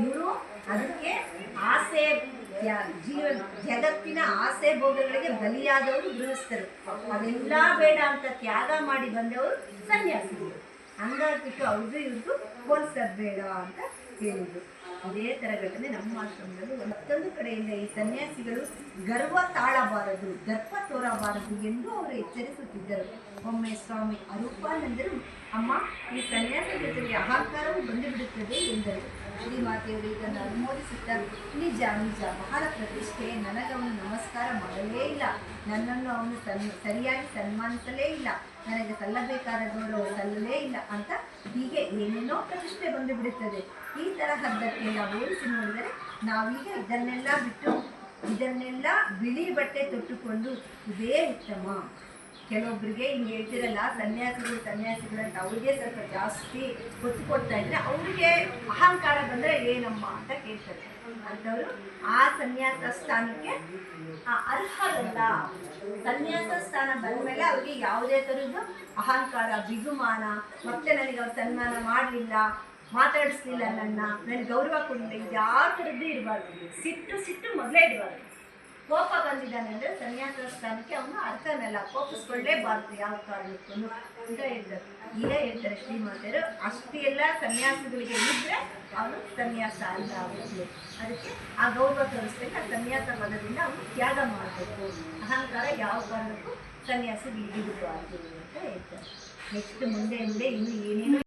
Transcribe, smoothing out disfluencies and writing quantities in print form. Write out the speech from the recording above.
ಇವರು ಅದಕ್ಕೆ ಆಸೆ ಜಗತ್ತಿನ ಆಸೆ ಭೋಗಗಳಿಗೆ ಬಲಿಯಾದವರು ಗೃಹಸ್ಥರು. ಅದೆಲ್ಲ ಬೇಡ ಅಂತ ತ್ಯಾಗ ಮಾಡಿ ಬಂದವರು ಸನ್ಯಾಸಿಗಳು. ಹಂಗಾಗ್ಬಿಟ್ಟು ಅವ್ರದ್ದು ಇವ್ರದ್ದು ಹೋಲಿಸೋದು ಬೇಡ ಅಂತ ಹೇಳಿದ್ರು. ಇದೇ ಥರ ಘಟನೆ ನಮ್ಮ ಆಶ್ರಮದಲ್ಲಿ ಮತ್ತೊಂದು ಕಡೆಯಿಂದ ಈ ಸನ್ಯಾಸಿಗಳು ಗರ್ವ ತಾಳಬಾರದು, ದರ್ಪ ತೋರಬಾರದು ಎಂದು ಅವರು ಎಚ್ಚರಿಸುತ್ತಿದ್ದರು. ಒಮ್ಮೆ ಸ್ವಾಮಿ ಅರೂಪಾನಂದರು, ಅಮ್ಮ, ಈ ಸನ್ಯಾಸ ಜೊತೆಗೆ ಅಹಂಕಾರವು ಬಂದುಬಿಡುತ್ತದೆ ಎಂದರು. ಶ್ರೀಮಾತೆಯವರು ಇದನ್ನು ಅನುಮೋದಿಸುತ್ತಾ, ನಿಜ ನಿಜ, ಬಹಳ ಪ್ರತಿಷ್ಠೆ, ನನಗವನು ನಮಸ್ಕಾರ ಮಾಡಲೇ ಇಲ್ಲ, ನನ್ನನ್ನು ಅವನು ಸರಿಯಾಗಿ ಸನ್ಮಾನಿಸಲೇ ಇಲ್ಲ, ನನಗೆ ಸಲ್ಲಬೇಕಾದ ಗೌರವ ಸಲ್ಲಲೇ ಇಲ್ಲ ಅಂತ ಹೀಗೆ ಏನೇನೋ ಪ್ರತಿಷ್ಠೆ ಬಂದು ಬಿಡುತ್ತದೆ. ಈ ತರಹದ್ದಕ್ಕೆಲ್ಲ ಹೋಲಿಸಿ ನೋಡಿದರೆ ನಾವೀಗ ಇದನ್ನೆಲ್ಲ ಬಿಟ್ಟು ಇದನ್ನೆಲ್ಲ ಬಿಳಿ ಬಟ್ಟೆ ತೊಟ್ಟುಕೊಂಡು ಇದೇ ಉತ್ತಮ. ಕೆಲವೊಬ್ಬರಿಗೆ ಹಿಂಗೆ ಹೇಳ್ತಿರಲ್ಲ, ಸನ್ಯಾಸಿಗಳು ಅಂತ ಅವ್ರಿಗೆ ಸ್ವಲ್ಪ ಜಾಸ್ತಿ ಒತ್ತು ಕೊಡ್ತಾ ಇದ್ರೆ ಅವರಿಗೆ ಅಹಂಕಾರ ಬಂದರೆ ಏನಮ್ಮ ಅಂತ ಕೇಳ್ತಾರೆ. ಅಂಥವರು ಆ ಸನ್ಯಾಸ ಸ್ಥಾನಕ್ಕೆ ಅರ್ಹರಲ್ಲ. ಸನ್ಯಾಸ ಸ್ಥಾನ ಬಂದ ಮೇಲೆ ಅವ್ರಿಗೆ ಯಾವುದೇ ಥರದ್ದು ಅಹಂಕಾರ, ಬಿಗುಮಾನ, ಮತ್ತೆ ನನಗೆ ಅವ್ರು ಸನ್ಮಾನ ಮಾಡಲಿಲ್ಲ, ಮಾತಾಡಿಸ್ಲಿಲ್ಲ, ನನಗೆ ಗೌರವ ಕೊಡಲಿಲ್ಲ, ಇದು ಯಾವ ಥರದ್ದು ಇರಬಾರ್ದು. ಸಿಟ್ಟು ಮೊದಲೇ ಇರಬಾರ್ದು. ಕೋಪ ಬಂದಿದ್ದಾನೆ ಅಂದರೆ ಸನ್ಯಾಸ ಸ್ಥಾನಕ್ಕೆ ಅವನು ಅರ್ಥನಲ್ಲ, ಕೋಪಿಸ್ಕೊಳ್ಳೇಬಾರ್ದು ಯಾವ ಕಾರಣಕ್ಕೂ ಅಂತ ಹೇಳ್ತಾರೆ. ಈಗ ಹೇಳ್ತಾರೆ ಶ್ರೀಮಾತೆಯರು, ಅಷ್ಟೇ ಎಲ್ಲ ಸನ್ಯಾಸಿಗಳಿಗೆ ಇದ್ದರೆ ಅವನು ಸನ್ಯಾಸ ಅಲ್ಲ ಅವರಿಗೆ. ಅದಕ್ಕೆ ಆ ಗೌರವ ತೋರಿಸ್ಬೇಕು. ಆ ಸನ್ಯಾಸ ಪದದಿಂದ ಅವನು ತ್ಯಾಗ ಮಾಡಬೇಕು. ಅಹಂಕಾರ ಯಾವ ಕಾರಣಕ್ಕೂ ಸನ್ಯಾಸಿಗೆ ಇರಬಾರ್ದು ಅಂತ ಹೇಳ್ತಾರೆ. ನೆಕ್ಸ್ಟ್ ಮುಂದೆ ಇನ್ನೂ ಏನೇನು